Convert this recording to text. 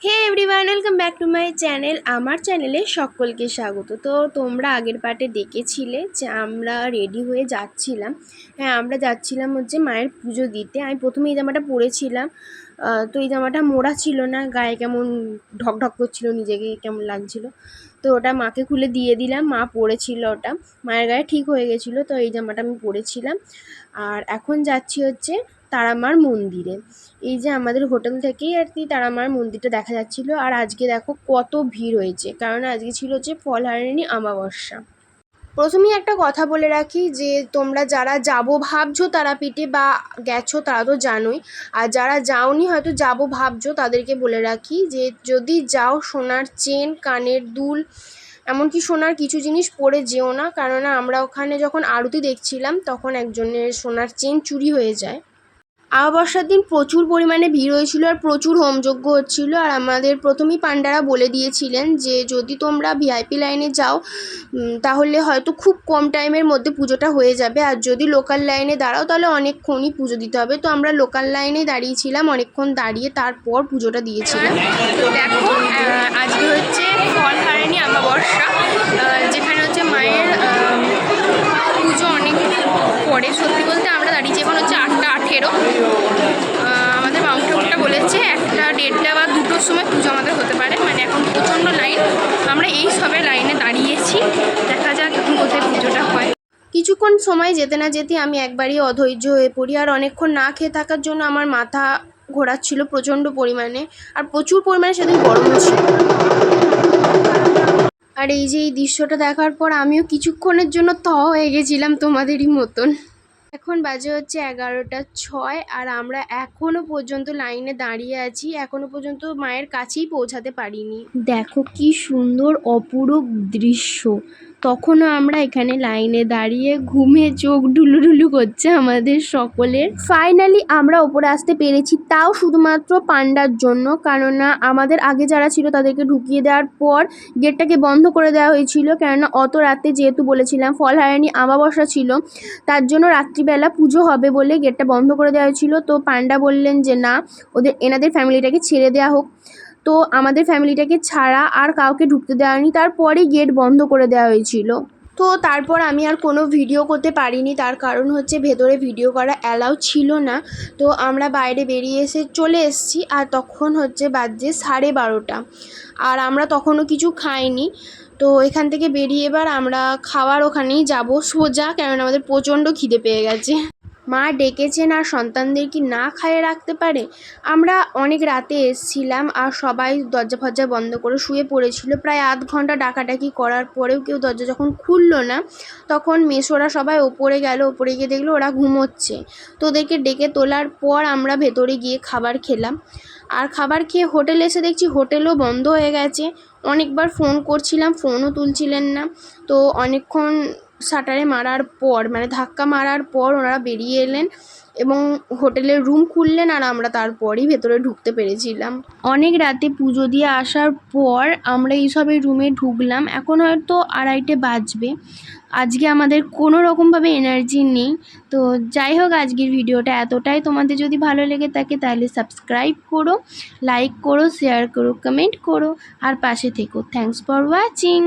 Hey everyone, welcome back to my channel. আমার চ্যানেলে সকলকে স্বাগত। তো তোমরা আগের পার্টে দেখেছিলে যে আমরা রেডি হয়ে যাচ্ছিলাম। হ্যাঁ, আমরা যাচ্ছিলাম হচ্ছে মায়ের পুজো দিতে। আমি প্রথমে এই জামাটা পরেছিলাম, তো এই জামাটা মোড়া ছিল না, গায়ে কেমন ঢক ঢক করছিল, নিজেকে কেমন লাগছিল। তো ওটা মাকে খুলে দিয়ে দিলাম, মা পরেছিল ওটা, মায়ের গায়ে ঠিক হয়ে গেছিলো। তো এই জামাটা আমি পরেছিলাম। আর এখন যাচ্ছি হচ্ছে তারামার মন্দিরে। এই যে আমাদের হোটেল থেকেই আর কি তারামার মন্দিরটা দেখা যাচ্ছিল। আর আজকে দেখো কত ভিড় হয়েছে, কারণ আজকে ছিল হচ্ছে ফলহারিণী অমাবস্যা। প্রথমেই একটা কথা বলে রাখি যে তোমরা যারা যাবো ভাবছো তারাপীঠে বা গেছো তারা তো জানোই, আর যারা যাওনি হয়তো যাবো ভাবছো তাদেরকে বলে রাখি যে যদি যাও সোনার চেন, কানের দুল, এমনকি সোনার কিছু জিনিস পরে যেও না, কেননা আমরা ওখানে যখন আরতি দেখছিলাম তখন একজনের সোনার চেন চুরি হয়ে যায়। অমাবস্যার দিন প্রচুর পরিমাণে ভিড় হয়েছিল আর প্রচুর হোমযজ্ঞ হচ্ছিল। আর আমাদের প্রথমেই পান্ডারা বলে দিয়েছিলেন যে যদি তোমরা ভিআইপি লাইনে যাও তাহলে হয়তো খুব কম টাইমের মধ্যে পুজোটা হয়ে যাবে, আর যদি লোকাল লাইনে দাঁড়াও তাহলে অনেকক্ষণই পুজো দিতে হবে। তো আমরা লোকাল লাইনে দাঁড়িয়েছিলাম, অনেকক্ষণ দাঁড়িয়ে তারপর পুজোটা দিয়েছিলাম। তো দেখো আজকে হচ্ছে ফলহারিণী অমাবস্যা, যেখানে হচ্ছে মায়ের পুজো অনেক পরে। সত্যি বলতে আমরা দাঁড়িয়েছি এখন হচ্ছে 8:18। আমাদের বাবু ঠাকুরটা বলেছে 1টা, 1:30 বা 2টোর সময় পুজো আমাদের হতে পারে। মানে এখন প্রচণ্ড লাইন, আমরা এই সবে লাইনে দাঁড়িয়েছি, দেখা যাক এখন কোথায় পুজোটা হয়। কিছুক্ষণ সময় যেতে না যেতে আমি একবারই অধৈর্য হয়ে পড়ি, আর অনেকক্ষণ না খেয়ে থাকার জন্য আমার মাথা ঘোরাচ্ছিল প্রচণ্ড পরিমাণে, আর প্রচুর পরিমাণে সেদিন গরমও ছিল। আর এই যে এই দৃশ্যটা দেখার পর আমিও কিছুক্ষণের জন্য হয়ে গেছিলাম তোমাদেরই মতন। এখন বাজে হচ্ছে 11:06 আর আমরা এখনো পর্যন্ত লাইনে দাঁড়িয়ে আছি, এখনো পর্যন্ত মায়ের কাছেই পৌঁছাতে পারিনি। দেখো কি সুন্দর অপরূপ দৃশ্য। তখনও আমরা এখানে লাইনে দাঁড়িয়ে ঘুমে চোখ ঢুলুঢুলু করছে আমাদের সকলের। ফাইনালি আমরা ওপরে আসতে পেরেছি, তাও শুধুমাত্র পান্ডার জন্য, কেননা আমাদের আগে যারা ছিল তাদেরকে ঢুকিয়ে দেওয়ার পর গেটটাকে বন্ধ করে দেওয়া হয়েছিল, কেননা অত রাতে যেহেতু বলেছিলাম ফলহারিণী অমাবস্যা ছিল, তার জন্য রাত্রিবেলা পুজো হবে বলে গেটটা বন্ধ করে দেওয়া হয়েছিল। তো পান্ডা বললেন যে না, এনাদের ফ্যামিলিটাকে ছেড়ে দেওয়া হোক। তো আমাদের ফ্যামিলিটাকে ছাড়া আর কাউকে ঢুকতে দেওয়া হয়নি, তারপরেই গেট বন্ধ করে দেওয়া হয়েছিল। তো তারপর আমি আর কোনো ভিডিও করতে পারিনি, তার কারণ হচ্ছে ভেতরে ভিডিও করা অ্যালাউ ছিল না। তো আমরা বাইরে বেরিয়ে চলে এসেছি, আর তখন হচ্ছে বাজে 12:30, আর আমরা তখনও কিছু খাইনি। তো এখান থেকে বেরিয়ে এবার আমরা খাওয়ার ওখানেই যাব সোজা, কেননা আমাদের প্রচণ্ড খিদে পেয়ে গেছে। মা ডেকেছেন আর সন্তানদের কি না খাইয়ে রাখতে পারে। আমরা অনেক রাতে এসেছিলাম আর সবাই দরজা ফরজা বন্ধ করে শুয়ে পড়েছিল। প্রায় আধ ঘন্টা ডাকাডাকি করার পরেও কেউ দরজা যখন খুললো না, তখন মেসোরা সবাই ওপরে গেল, ওপরে গিয়ে দেখলো ওরা ঘুমোচ্ছে। তো ওদেরকে ডেকে তোলার পর আমরা ভেতরে গিয়ে খাবার খেলাম। আর খাবার খেয়ে হোটেলে এসে দেখছি হোটেলও বন্ধ হয়ে গেছে। অনেকবার ফোন করছিলাম, ফোনও তুলছিলেন না। তো অনেকক্ষণ শাটারে মারার পর, মানে ধাক্কা মারার পর ওনারা বেরিয়ে এলেন এবং হোটেলের রুম খুললেন, আর আমরা তারপরই ভেতরে ঢুকতে পেরেছিলাম। অনেক রাতে পুজো দিয়ে আসার পর আমরা এইসবের রুমে ঢুকলাম, এখন হয়তো 2:30 বাজবে। আজকে আমাদের কোনো রকমভাবে এনার্জি নেই। তো যাই হোক, আজকের ভিডিওটা এতটাই। তোমাদের যদি ভালো লেগে থাকে তাহলে সাবস্ক্রাইব করো, লাইক করো, শেয়ার করো, কমেন্ট করো, আর পাশে থেকো। Thanks for watching.